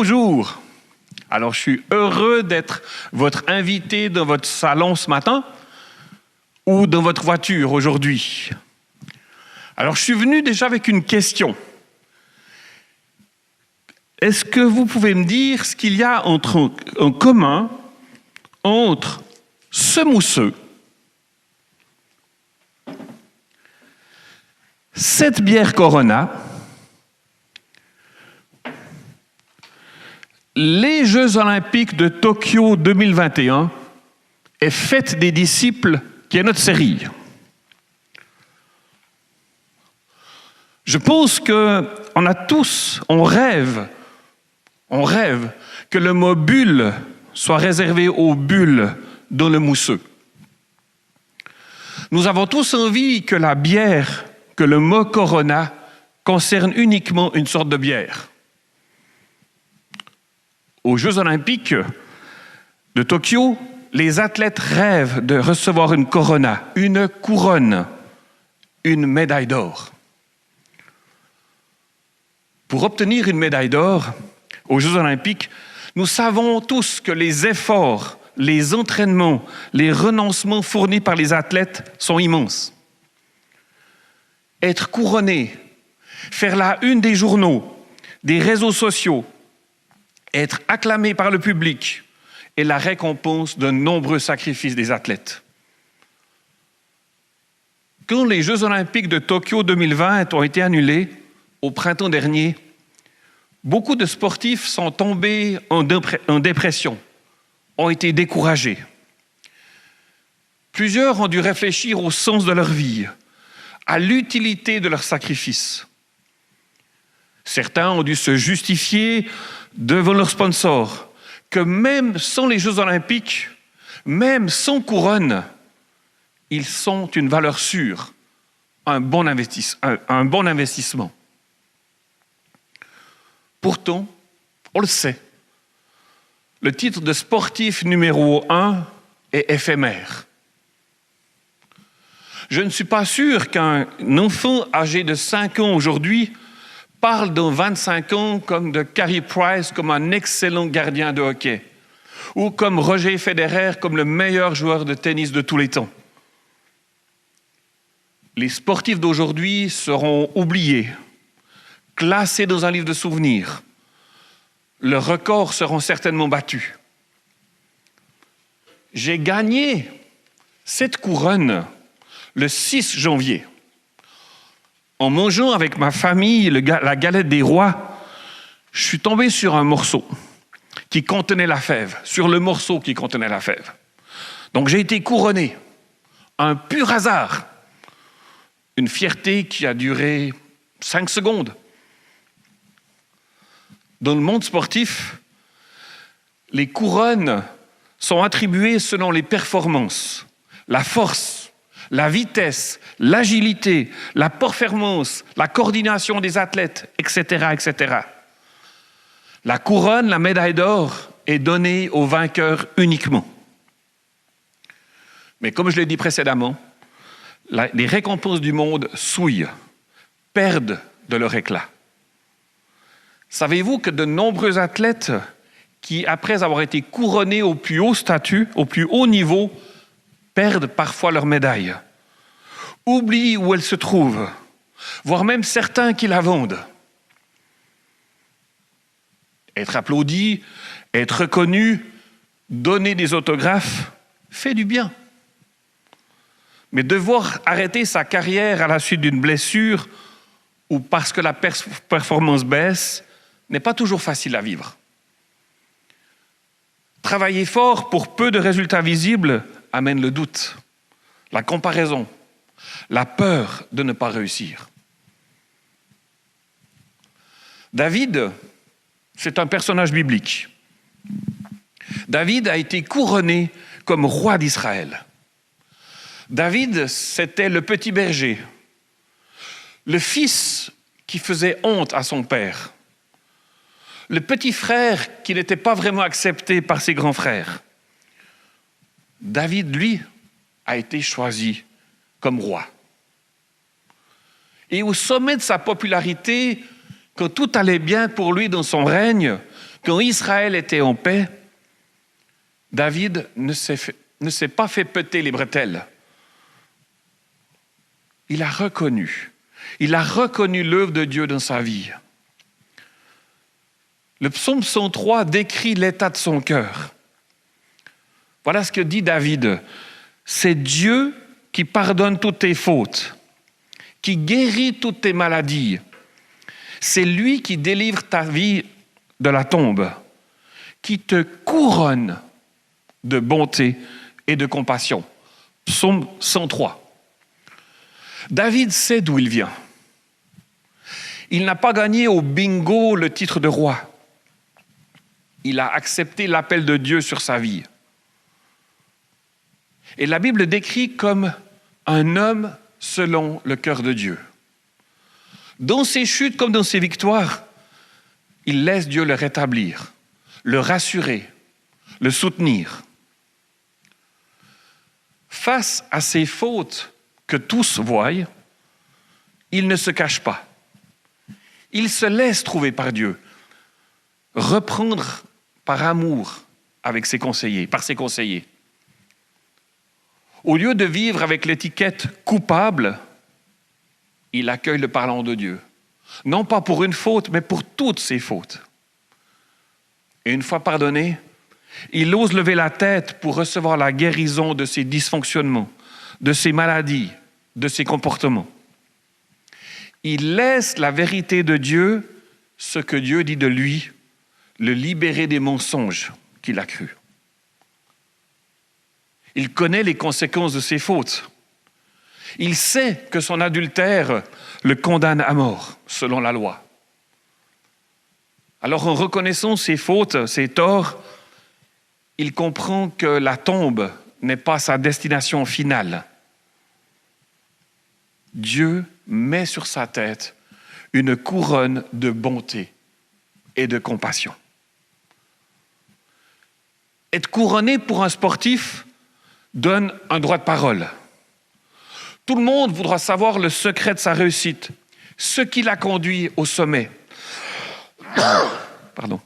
bonjour. Alors, je suis heureux d'être votre invité dans votre salon ce matin ou dans votre voiture aujourd'hui. Alors, je suis venu déjà avec une question. Est-ce que vous pouvez me dire ce qu'il y a en commun entre ce mousseux, cette bière Corona, les Jeux Olympiques de Tokyo 2021 et Fête des disciples, qui est notre série? Je pense qu'on a tous, on rêve que le mot bulle soit réservé aux bulles dans le mousseux. Nous avons tous envie que la bière, que le mot Corona concerne uniquement une sorte de bière. Aux Jeux Olympiques de Tokyo, les athlètes rêvent de recevoir une Corona, une couronne, une médaille d'or. Pour obtenir une médaille d'or aux Jeux Olympiques, nous savons tous que les efforts, les entraînements, les renoncements fournis par les athlètes sont immenses. Être couronné, faire la une des journaux, des réseaux sociaux, être acclamé par le public est la récompense de nombreux sacrifices des athlètes. Quand les Jeux Olympiques de Tokyo 2020 ont été annulés au printemps dernier, beaucoup de sportifs sont tombés en dépression, ont été découragés. Plusieurs ont dû réfléchir au sens de leur vie, à l'utilité de leur sacrifice. Certains ont dû se justifier devant leurs sponsors que même sans les Jeux Olympiques, même sans couronne, ils sont une valeur sûre, un bon investissement. Pourtant, on le sait, le titre de sportif numéro 1 est éphémère. Je ne suis pas sûr qu'un enfant âgé de 5 ans aujourd'hui parle dans 25 ans comme de Carey Price comme un excellent gardien de hockey ou comme Roger Federer comme le meilleur joueur de tennis de tous les temps. Les sportifs d'aujourd'hui seront oubliés, classés dans un livre de souvenirs. Leurs records seront certainement battus. J'ai gagné cette couronne le 6 janvier. En mangeant avec ma famille la galette des rois, je suis tombé sur un morceau qui contenait la fève, sur le morceau qui contenait la fève. Donc j'ai été couronné. Un pur hasard. Une fierté qui a duré 5 secondes. Dans le monde sportif, les couronnes sont attribuées selon les performances, la force, la vitesse, l'agilité, la performance, la coordination des athlètes, etc., etc. La couronne, la médaille d'or, est donnée aux vainqueurs uniquement. Mais comme je l'ai dit précédemment, les récompenses du monde souillent, perdent de leur éclat. Savez-vous que de nombreux athlètes qui, après avoir été couronnés au plus haut statut, au plus haut niveau, perdent parfois leur médaille, oublient où elle se trouve, voire même certains qui la vendent. Être applaudi, être reconnu, donner des autographes, fait du bien. Mais devoir arrêter sa carrière à la suite d'une blessure ou parce que la performance baisse n'est pas toujours facile à vivre. Travailler fort pour peu de résultats visibles amène le doute, la comparaison, la peur de ne pas réussir. David, c'est un personnage biblique. David a été couronné comme roi d'Israël. David, c'était le petit berger, le fils qui faisait honte à son père, le petit frère qui n'était pas vraiment accepté par ses grands frères. David, lui, a été choisi comme roi. Et au sommet de sa popularité, quand tout allait bien pour lui dans son règne, quand Israël était en paix, David ne s'est pas fait péter les bretelles. Il a reconnu l'œuvre de Dieu dans sa vie. Le psaume 103 décrit l'état de son cœur. Voilà ce que dit David. C'est Dieu qui pardonne toutes tes fautes, qui guérit toutes tes maladies. C'est lui qui délivre ta vie de la tombe, qui te couronne de bonté et de compassion. Psaume 103. David sait d'où il vient. Il n'a pas gagné au bingo le titre de roi. Il a accepté l'appel de Dieu sur sa vie. Et la Bible décrit comme un homme selon le cœur de Dieu. Dans ses chutes comme dans ses victoires, il laisse Dieu le rétablir, le rassurer, le soutenir. Face à ces fautes que tous voient, il ne se cache pas. Il se laisse trouver par Dieu, reprendre par amour avec ses conseillers, par ses conseillers. Au lieu de vivre avec l'étiquette coupable, il accueille le pardon de Dieu. Non pas pour une faute, mais pour toutes ses fautes. Et une fois pardonné, il ose lever la tête pour recevoir la guérison de ses dysfonctionnements, de ses maladies, de ses comportements. Il laisse la vérité de Dieu, ce que Dieu dit de lui, le libérer des mensonges qu'il a crus. Il connaît les conséquences de ses fautes. Il sait que son adultère le condamne à mort, selon la loi. Alors, en reconnaissant ses fautes, ses torts, il comprend que la tombe n'est pas sa destination finale. Dieu met sur sa tête une couronne de bonté et de compassion. Être couronné pour un sportif donne un droit de parole. Tout le monde voudra savoir le secret de sa réussite, ce qui l'a conduit au sommet. Pardon.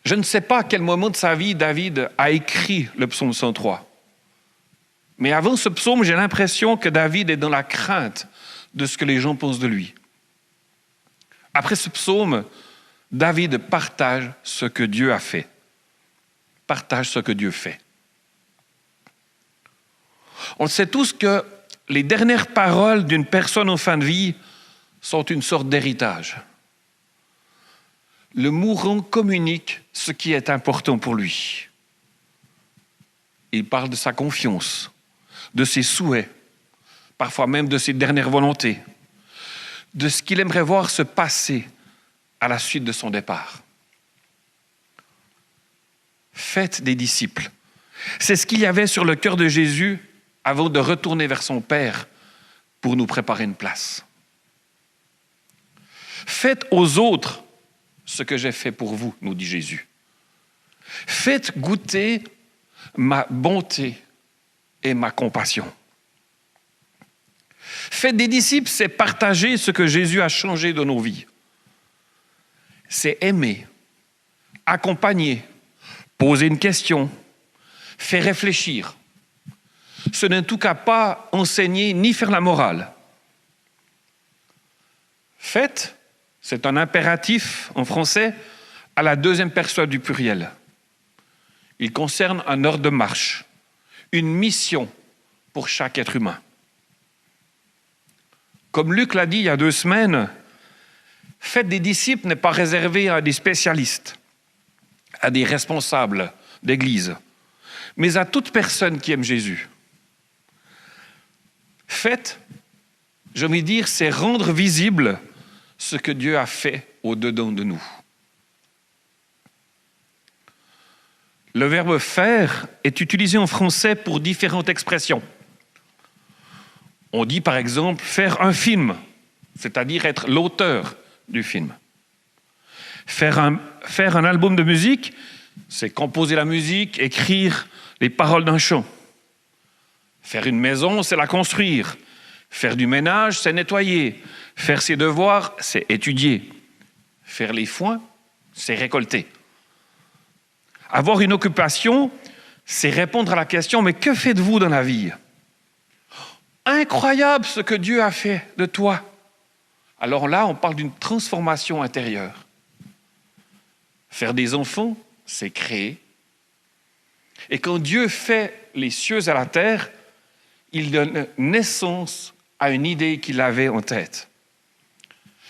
Je ne sais pas à quel moment de sa vie David a écrit le psaume 103. Mais avant ce psaume, j'ai l'impression que David est dans la crainte de ce que les gens pensent de lui. Après ce psaume, David partage ce que Dieu a fait. Partage ce que Dieu fait. On sait tous que les dernières paroles d'une personne en fin de vie sont une sorte d'héritage. Le mourant communique ce qui est important pour lui. Il parle de sa confiance, de ses souhaits, parfois même de ses dernières volontés, de ce qu'il aimerait voir se passer à la suite de son départ. Faites des disciples. C'est ce qu'il y avait sur le cœur de Jésus avant de retourner vers son Père pour nous préparer une place. Faites aux autres ce que j'ai fait pour vous, nous dit Jésus. Faites goûter ma bonté et ma compassion. Faites des disciples, c'est partager ce que Jésus a changé dans nos vies. C'est aimer, accompagner, poser une question, faire réfléchir. Ce n'est en tout cas pas enseigner ni faire la morale. Faites, c'est un impératif en français à la deuxième personne du pluriel. Il concerne un ordre de marche, une mission pour chaque être humain. Comme Luc l'a dit il y a 2 semaines, faites des disciples n'est pas réservé à des spécialistes, à des responsables d'église, mais à toute personne qui aime Jésus. Faites, j'ai envie de dire, c'est rendre visible ce que Dieu a fait au-dedans de nous. Le verbe « faire » est utilisé en français pour différentes expressions. On dit par exemple « faire un film », c'est-à-dire être l'auteur du film. Faire un album de musique, c'est composer la musique, écrire les paroles d'un chant. Faire une maison, c'est la construire, Faire du ménage, c'est nettoyer. Faire ses devoirs, c'est étudier. Faire les foins, c'est récolter. Avoir une occupation, c'est répondre à la question, mais que faites-vous dans la vie? Incroyable ce que Dieu a fait de toi. Alors là, on parle d'une transformation intérieure. Faire des enfants, c'est créer. Et quand Dieu fait les cieux et la terre, il donne naissance à une idée qu'il avait en tête.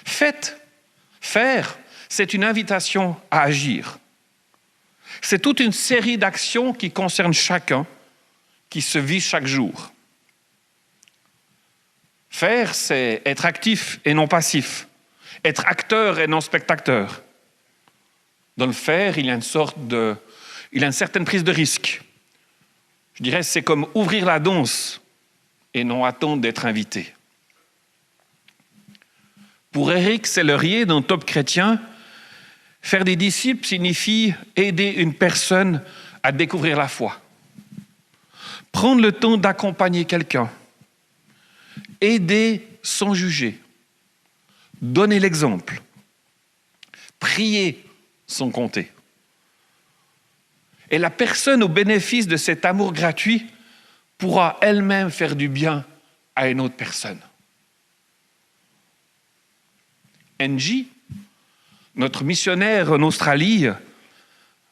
Faire, c'est une invitation à agir. C'est toute une série d'actions qui concernent chacun, qui se vit chaque jour. Faire, c'est être actif et non passif, être acteur et non spectateur. Dans le faire, il y a une certaine prise de risque. Je dirais, c'est comme ouvrir la danse et non attendre d'être invité. Pour Éric Sellerier, dans Top Chrétien, faire des disciples signifie aider une personne à découvrir la foi. Prendre le temps d'accompagner quelqu'un. Aider sans juger. Donner l'exemple. Prier sans compter. Et la personne au bénéfice de cet amour gratuit pourra elle-même faire du bien à une autre personne. NJ, notre missionnaire en Australie,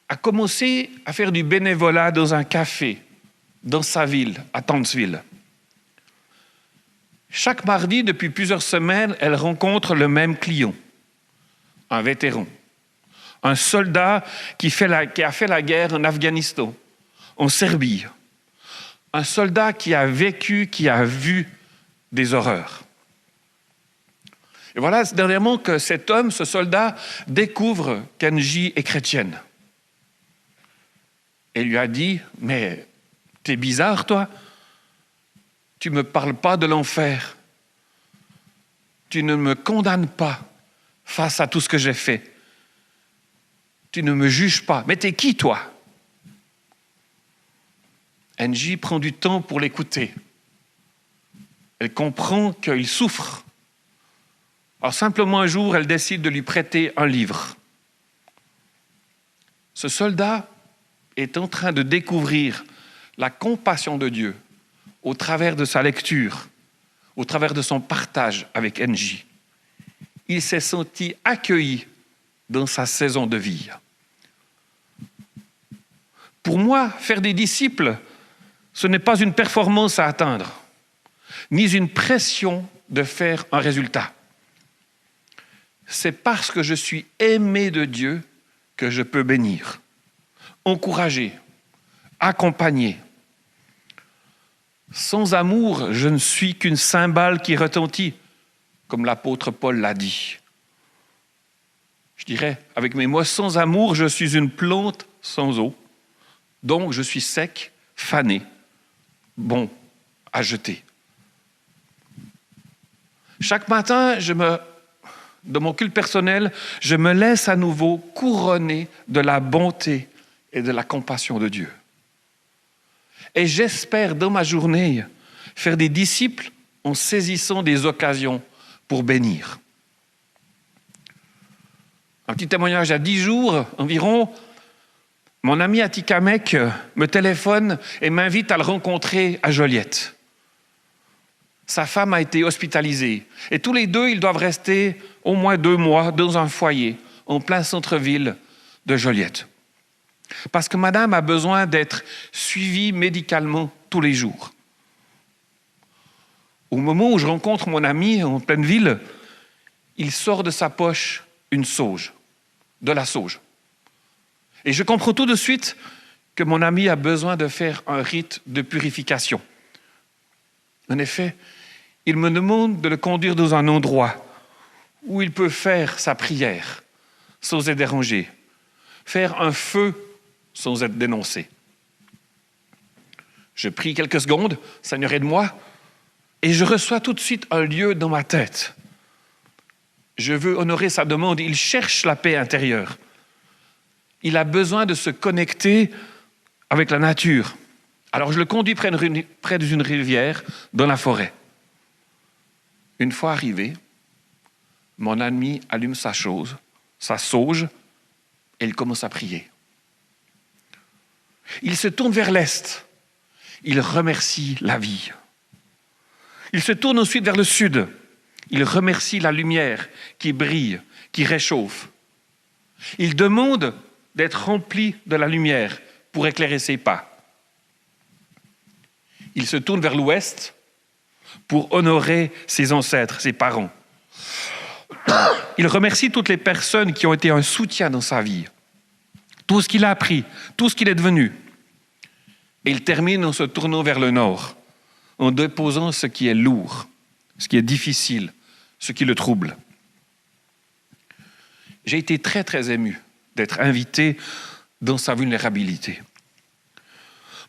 a commencé à faire du bénévolat dans un café, dans sa ville, à Townsville. Chaque mardi, depuis plusieurs semaines, elle rencontre le même client, un vétéran, un soldat qui a fait la guerre en Afghanistan, en Serbie, un soldat qui a vécu, qui a vu des horreurs. Et voilà dernièrement que cet homme, ce soldat, découvre qu'Angie est chrétienne. Et lui a dit, mais t'es bizarre toi, tu ne me parles pas de l'enfer, tu ne me condamnes pas face à tout ce que j'ai fait, tu ne me juges pas, mais t'es qui toi? Angie prend du temps pour l'écouter. Elle comprend qu'il souffre. Alors simplement un jour, elle décide de lui prêter un livre. Ce soldat est en train de découvrir la compassion de Dieu au travers de sa lecture, au travers de son partage avec Angie. Il s'est senti accueilli dans sa saison de vie. Pour moi, faire des disciples, ce n'est pas une performance à atteindre, ni une pression de faire un résultat. C'est parce que je suis aimé de Dieu que je peux bénir, encourager, accompagner. Sans amour, je ne suis qu'une cymbale qui retentit, comme l'apôtre Paul l'a dit. Je dirais, avec mes mots, sans amour, je suis une plante sans eau, donc je suis sec, fané, bon à jeter. Chaque matin, dans mon culte personnel, je me laisse à nouveau couronner de la bonté et de la compassion de Dieu. Et j'espère dans ma journée faire des disciples en saisissant des occasions pour bénir. Un petit témoignage à 10 jours environ, mon ami Atikamek me téléphone et m'invite à le rencontrer à Joliette. Sa femme a été hospitalisée et tous les deux, ils doivent rester au moins 2 mois dans un foyer en plein centre-ville de Joliette. Parce que madame a besoin d'être suivie médicalement tous les jours. Au moment où je rencontre mon ami en pleine ville, il sort de sa poche une sauge, de la sauge. Et je comprends tout de suite que mon ami a besoin de faire un rite de purification. En effet, il me demande de le conduire dans un endroit où il peut faire sa prière sans être dérangé, faire un feu sans être dénoncé. Je prie quelques secondes, Seigneur aide-moi, et je reçois tout de suite un lieu dans ma tête. Je veux honorer sa demande, il cherche la paix intérieure. Il a besoin de se connecter avec la nature. Alors je le conduis près d'une rivière dans la forêt. Une fois arrivé, mon ami allume sa sauge, et il commence à prier. Il se tourne vers l'est. Il remercie la vie. Il se tourne ensuite vers le sud. Il remercie la lumière qui brille, qui réchauffe. Il demande d'être rempli de la lumière pour éclairer ses pas. Il se tourne vers l'ouest pour honorer ses ancêtres, ses parents. Il remercie toutes les personnes qui ont été un soutien dans sa vie, tout ce qu'il a appris, tout ce qu'il est devenu. Et il termine en se tournant vers le nord, en déposant ce qui est lourd, ce qui est difficile, ce qui le trouble. J'ai été très, très ému d'être invité dans sa vulnérabilité.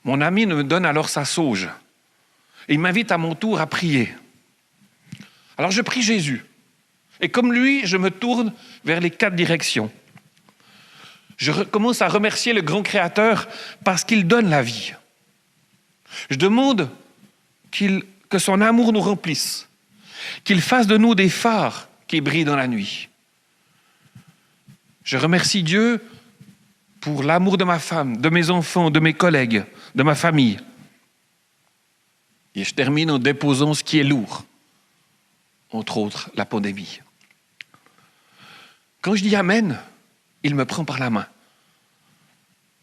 Mon ami me donne alors sa sauge et il m'invite à mon tour à prier. Alors je prie Jésus. Et comme lui, je me tourne vers les 4 directions. Je commence à remercier le grand Créateur parce qu'il donne la vie. Je demande que son amour nous remplisse, qu'il fasse de nous des phares qui brillent dans la nuit. Je remercie Dieu pour l'amour de ma femme, de mes enfants, de mes collègues, de ma famille. Et je termine en déposant ce qui est lourd, entre autres la pandémie. Quand je dis Amen, il me prend par la main.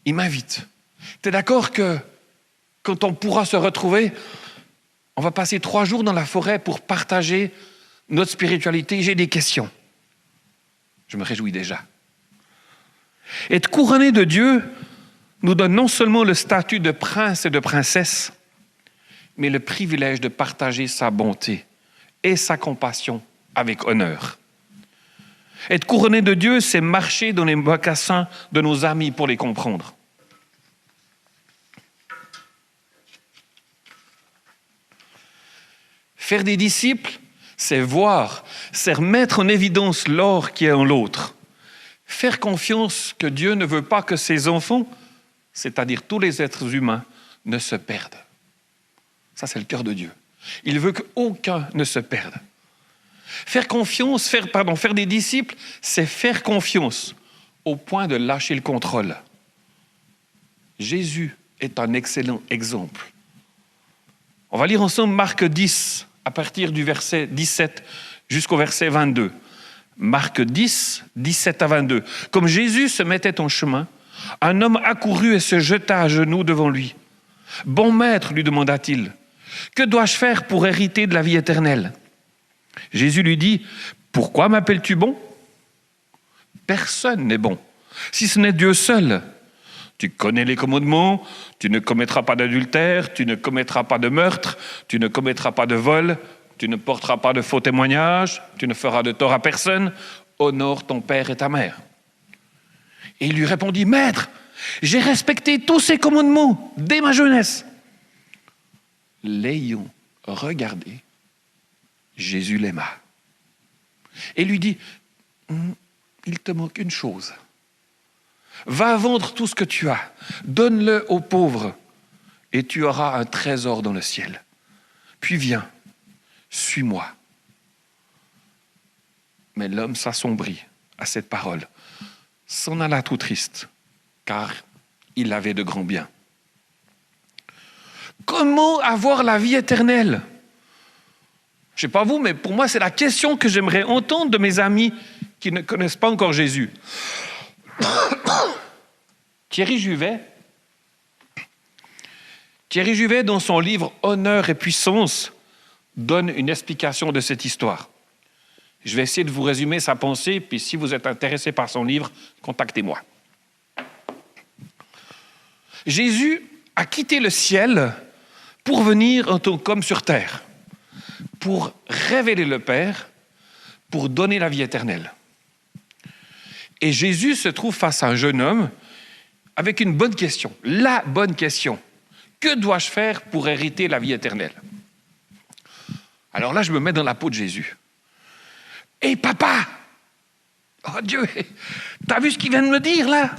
Il m'invite. Tu es d'accord que quand on pourra se retrouver, on va passer 3 jours dans la forêt pour partager notre spiritualité. J'ai des questions. Je me réjouis déjà. Être couronné de Dieu nous donne non seulement le statut de prince et de princesse, mais le privilège de partager sa bonté et sa compassion avec honneur. Être couronné de Dieu, c'est marcher dans les mocassins de nos amis pour les comprendre. Faire des disciples, c'est voir, c'est remettre en évidence l'or qui est en l'autre. Faire confiance que Dieu ne veut pas que ses enfants, c'est-à-dire tous les êtres humains, ne se perdent. Ça, c'est le cœur de Dieu. Il veut qu'aucun ne se perde. Faire des disciples, c'est faire confiance au point de lâcher le contrôle. Jésus est un excellent exemple. On va lire ensemble Marc 10, à partir du verset 17 jusqu'au verset 22. Marc 10, 17 à 22. Comme Jésus se mettait en chemin, un homme accourut et se jeta à genoux devant lui. « Bon maître, lui demanda-t-il, que dois-je faire pour hériter de la vie éternelle ?» Jésus lui dit, « Pourquoi m'appelles-tu bon ? Personne n'est bon, si ce n'est Dieu seul. Tu connais les commandements, tu ne commettras pas d'adultère, tu ne commettras pas de meurtre, tu ne commettras pas de vol, tu ne porteras pas de faux témoignages, tu ne feras de tort à personne, honore ton père et ta mère. » Et il lui répondit, « Maître, j'ai respecté tous ces commandements dès ma jeunesse. » L'ayant regardé, Jésus l'aima et lui dit, « Il te manque une chose. Va vendre tout ce que tu as, donne-le aux pauvres et tu auras un trésor dans le ciel. Puis viens, suis-moi. » Mais l'homme s'assombrit à cette parole, s'en alla tout triste, car il avait de grands biens. Comment avoir la vie éternelle ? Je ne sais pas vous, mais pour moi, c'est la question que j'aimerais entendre de mes amis qui ne connaissent pas encore Jésus. Thierry Juvet, dans son livre « Honneur et puissance », donne une explication de cette histoire. Je vais essayer de vous résumer sa pensée, puis si vous êtes intéressé par son livre, contactez-moi. Jésus a quitté le ciel pour venir en tant qu'homme sur terre, pour révéler le Père, pour donner la vie éternelle. Et Jésus se trouve face à un jeune homme avec une bonne question, la bonne question. Que dois-je faire pour hériter la vie éternelle ? Alors là, je me mets dans la peau de Jésus. « Hé, papa ! Oh Dieu, t'as vu ce qu'il vient de me dire là ?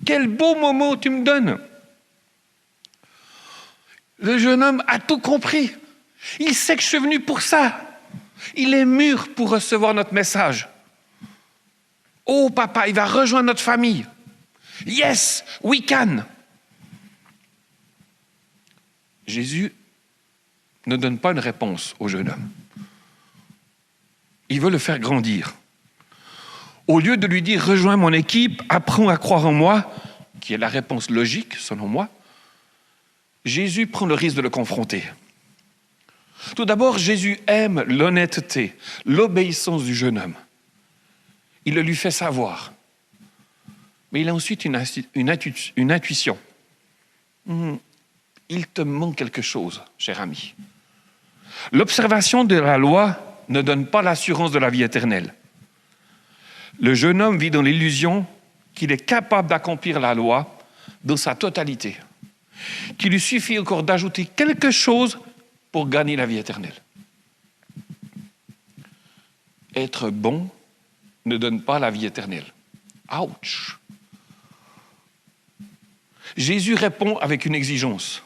Quel beau moment tu me donnes !» Le jeune homme a tout compris. Il sait que je suis venu pour ça. Il est mûr pour recevoir notre message. Oh papa, il va rejoindre notre famille. Yes, we can. Jésus ne donne pas une réponse au jeune homme. Il veut le faire grandir. Au lieu de lui dire « Rejoins mon équipe, apprends à croire en moi », qui est la réponse logique, selon moi, Jésus prend le risque de le confronter. Tout d'abord, Jésus aime l'honnêteté, l'obéissance du jeune homme. Il le lui fait savoir. Mais il a ensuite une intuition. Il te manque quelque chose, cher ami. L'observation de la loi ne donne pas l'assurance de la vie éternelle. Le jeune homme vit dans l'illusion qu'il est capable d'accomplir la loi dans sa totalité, qu'il lui suffit encore d'ajouter quelque chose pour gagner la vie éternelle. Être bon ne donne pas la vie éternelle. Ouch! Jésus répond avec une exigence.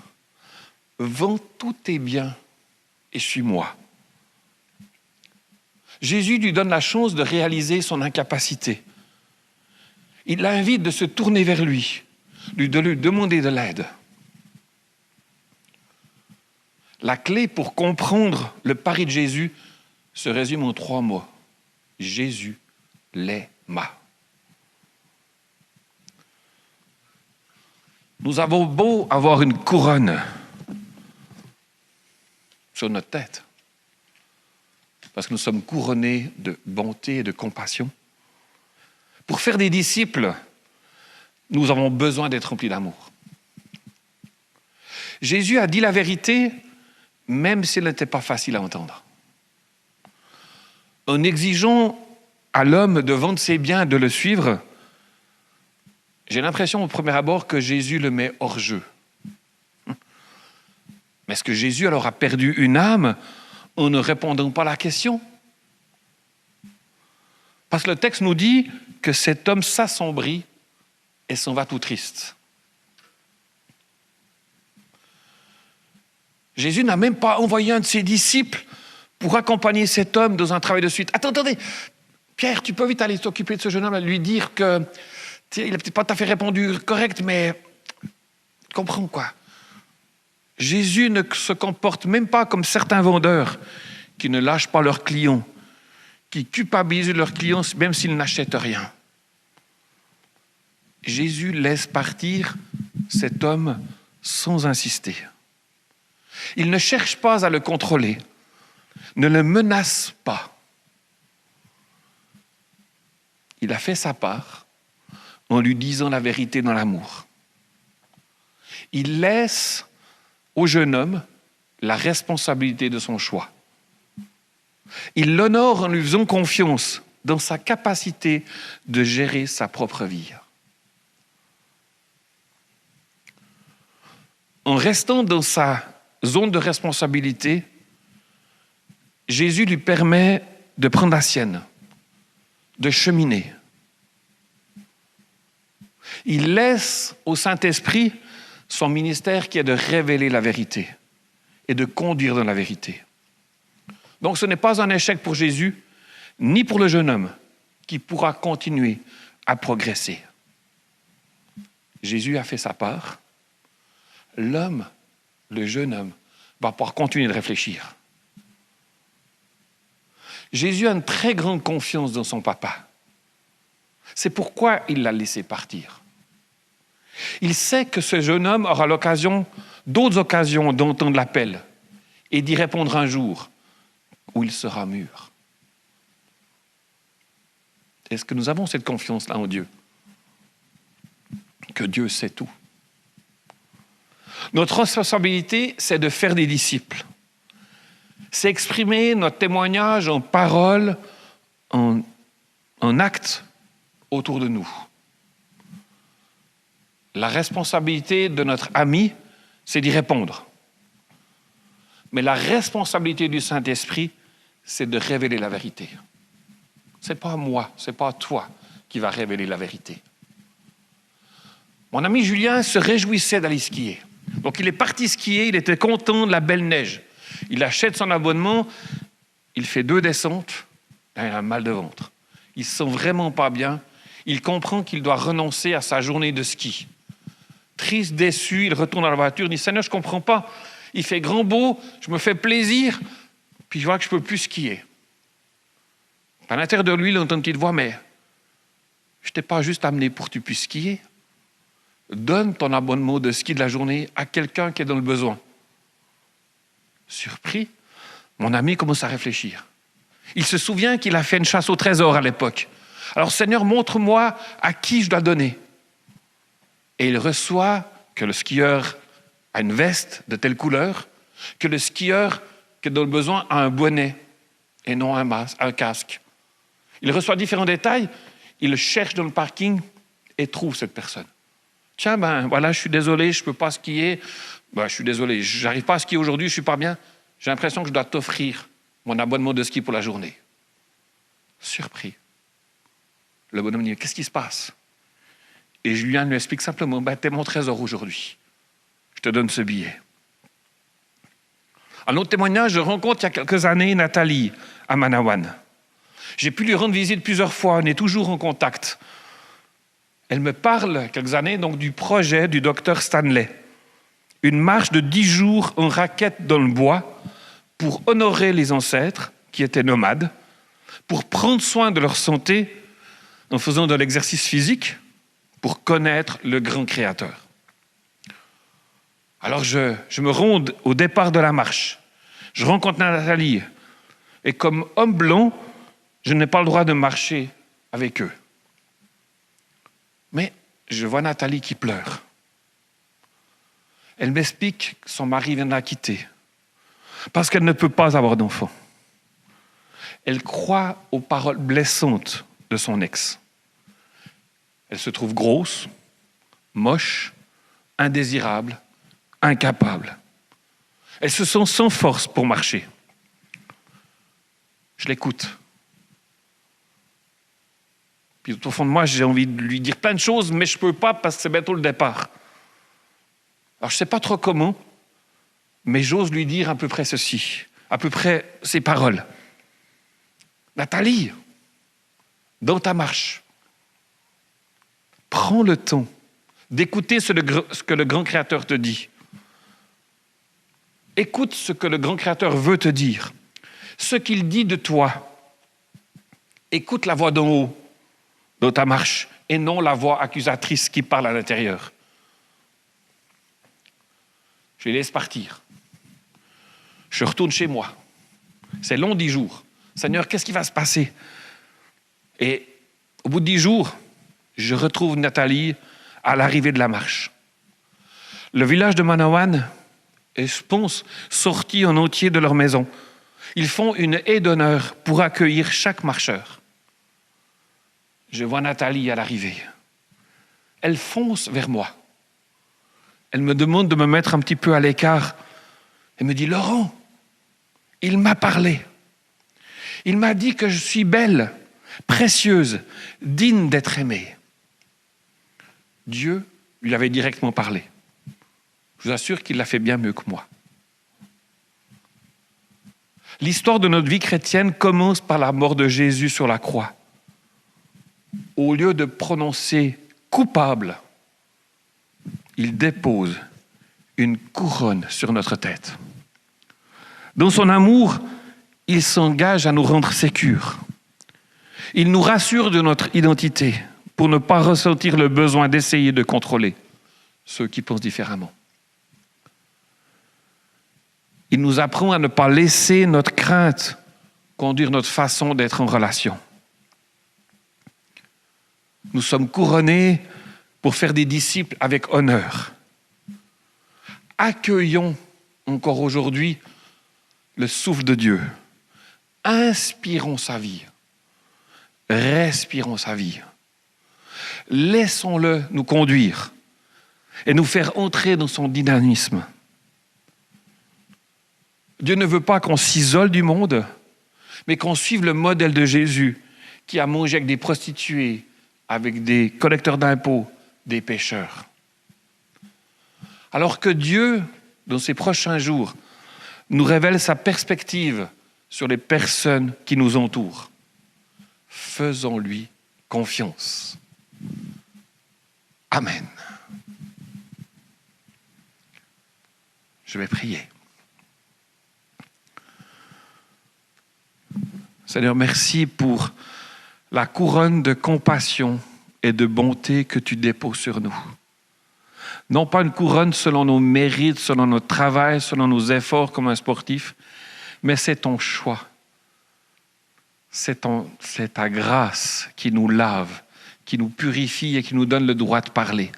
Vends tous tes biens et suis-moi. Jésus lui donne la chance de réaliser son incapacité. Il l'invite de se tourner vers lui, de lui demander de l'aide. La clé pour comprendre le pari de Jésus se résume en 3 mots. Jésus l'aima. Nous avons beau avoir une couronne sur notre tête, parce que nous sommes couronnés de bonté et de compassion. Pour faire des disciples, nous avons besoin d'être remplis d'amour. Jésus a dit la vérité, même si elle n'était pas facile à entendre. En exigeant à l'homme de vendre ses biens et de le suivre, j'ai l'impression au premier abord que Jésus le met hors jeu. Mais est-ce que Jésus alors a perdu une âme en ne répondant pas à la question? Parce que le texte nous dit que cet homme s'assombrit et s'en va tout triste. Jésus n'a même pas envoyé un de ses disciples pour accompagner cet homme dans un travail de suite. Attendez, Pierre, tu peux vite aller t'occuper de ce jeune homme, lui dire que il n'a peut-être pas tout à fait répondu correct, mais comprends quoi. Jésus ne se comporte même pas comme certains vendeurs qui ne lâchent pas leurs clients, qui culpabilisent leurs clients même s'ils n'achètent rien. Jésus laisse partir cet homme sans insister. Il ne cherche pas à le contrôler, ne le menace pas. Il a fait sa part en lui disant la vérité dans l'amour. Il laisse au jeune homme la responsabilité de son choix. Il l'honore en lui faisant confiance dans sa capacité de gérer sa propre vie. En restant dans sa zone de responsabilité, Jésus lui permet de prendre la sienne, de cheminer. Il laisse au Saint-Esprit son ministère qui est de révéler la vérité et de conduire dans la vérité. Donc ce n'est pas un échec pour Jésus, ni pour le jeune homme, qui pourra continuer à progresser. Jésus a fait sa part. L'homme, le jeune homme, va pouvoir continuer de réfléchir. Jésus a une très grande confiance dans son papa. C'est pourquoi il l'a laissé partir. Il sait que ce jeune homme aura d'autres occasions d'entendre l'appel et d'y répondre un jour où il sera mûr. Est-ce que nous avons cette confiance-là en Dieu? Que Dieu sait tout. Notre responsabilité, c'est de faire des disciples. C'est exprimer notre témoignage en paroles, en actes autour de nous. La responsabilité de notre ami, c'est d'y répondre. Mais la responsabilité du Saint-Esprit, c'est de révéler la vérité. Ce n'est pas moi, ce n'est pas toi qui va révéler la vérité. Mon ami Julien se réjouissait d'aller skier. Donc il est parti skier, il était content de la belle neige. Il achète son abonnement il fait 2 descentes, il a un mal de ventre. Il ne se sent vraiment pas bien. Il comprend qu'il doit renoncer à sa journée de ski. Triste, déçu, il retourne dans la voiture, il dit « Seigneur, je ne comprends pas. Il fait grand beau, je me fais plaisir, puis je vois que je ne peux plus skier. » À l'intérieur de lui, il entend une petite voix « Mais je ne t'ai pas juste amené pour que tu puisses skier. Donne ton abonnement de ski de la journée à quelqu'un qui est dans le besoin. » Surpris, mon ami commence à réfléchir. Il se souvient qu'il a fait une chasse au trésor à l'époque. Alors, Seigneur, montre-moi à qui je dois donner. Et il reçoit que le skieur a une veste de telle couleur, que le skieur qui est dans le besoin a un bonnet et non un casque. Il reçoit différents détails, il le cherche dans le parking et trouve cette personne. Tiens, voilà, je suis désolé, je ne peux pas skier. Je suis désolé, je n'arrive pas à skier aujourd'hui, je ne suis pas bien. J'ai l'impression que je dois t'offrir mon abonnement de ski pour la journée. Surpris. Le bonhomme dit, qu'est-ce qui se passe? Et Julien lui explique simplement, t'es mon trésor aujourd'hui. Je te donne ce billet. Un autre témoignage, je rencontre il y a quelques années Nathalie à Manawan. J'ai pu lui rendre visite plusieurs fois, on est toujours en contact. Elle me parle, quelques années, donc, du projet du docteur Stanley. Une marche de 10 jours en raquette dans le bois pour honorer les ancêtres qui étaient nomades, pour prendre soin de leur santé en faisant de l'exercice physique, pour connaître le grand Créateur. Alors je me rends au départ de la marche. Je rencontre Nathalie. Et comme homme blanc, je n'ai pas le droit de marcher avec eux. Mais je vois Nathalie qui pleure. Elle m'explique que son mari vient de la quitter parce qu'elle ne peut pas avoir d'enfant. Elle croit aux paroles blessantes de son ex. Elle se trouve grosse, moche, indésirable, incapable. Elle se sent sans force pour marcher. Je l'écoute. Puis au fond de moi, j'ai envie de lui dire plein de choses, mais je ne peux pas parce que c'est bientôt le départ. Alors je ne sais pas trop comment, mais j'ose lui dire à peu près ceci, à peu près ces paroles. Nathalie, dans ta marche, prends le temps d'écouter ce que le grand Créateur te dit. Écoute ce que le grand Créateur veut te dire, ce qu'il dit de toi. Écoute la voix d'en haut dans ta marche et non la voix accusatrice qui parle à l'intérieur. Je les laisse partir. Je retourne chez moi. C'est long 10 jours. Seigneur, qu'est-ce qui va se passer? Et au bout de 10 jours, je retrouve Nathalie à l'arrivée de la marche. Le village de Manawan est, je pense, sorti en entier de leur maison. Ils font une haie d'honneur pour accueillir chaque marcheur. Je vois Nathalie à l'arrivée. Elle fonce vers moi. Elle me demande de me mettre un petit peu à l'écart. Elle me dit, Laurent, il m'a parlé. Il m'a dit que je suis belle, précieuse, digne d'être aimée. Dieu lui avait directement parlé. Je vous assure qu'il l'a fait bien mieux que moi. L'histoire de notre vie chrétienne commence par la mort de Jésus sur la croix. Au lieu de prononcer coupable, il dépose une couronne sur notre tête. Dans son amour, il s'engage à nous rendre sécures. Il nous rassure de notre identité pour ne pas ressentir le besoin d'essayer de contrôler ceux qui pensent différemment. Il nous apprend à ne pas laisser notre crainte conduire notre façon d'être en relation. Nous sommes couronnés pour faire des disciples avec honneur. Accueillons encore aujourd'hui le souffle de Dieu. Inspirons sa vie. Respirons sa vie. Laissons-le nous conduire et nous faire entrer dans son dynamisme. Dieu ne veut pas qu'on s'isole du monde, mais qu'on suive le modèle de Jésus qui a mangé avec des prostituées, avec des collecteurs d'impôts, des pécheurs. Alors que Dieu, dans ces prochains jours, nous révèle sa perspective sur les personnes qui nous entourent. Faisons-lui confiance. Amen. Je vais prier. Seigneur, merci pour la couronne de compassion et de bonté que tu déposes sur nous. Non pas une couronne selon nos mérites, selon notre travail, selon nos efforts comme un sportif, mais c'est ton choix. C'est ta grâce qui nous lave, qui nous purifie et qui nous donne le droit de parler.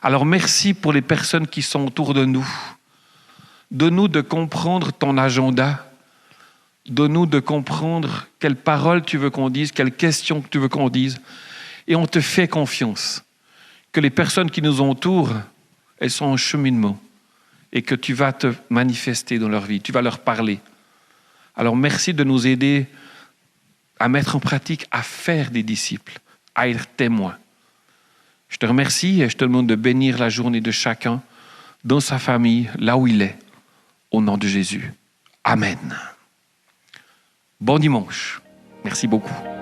Alors merci pour les personnes qui sont autour de nous. Donne-nous de comprendre ton agenda. Donne-nous de comprendre quelles paroles tu veux qu'on dise, quelles questions tu veux qu'on dise. Et on te fait confiance que les personnes qui nous entourent, elles sont en cheminement et que tu vas te manifester dans leur vie, tu vas leur parler. Alors merci de nous aider à mettre en pratique, à faire des disciples, à être témoins. Je te remercie et je te demande de bénir la journée de chacun dans sa famille, là où il est, au nom de Jésus. Amen. Bon dimanche. Merci beaucoup.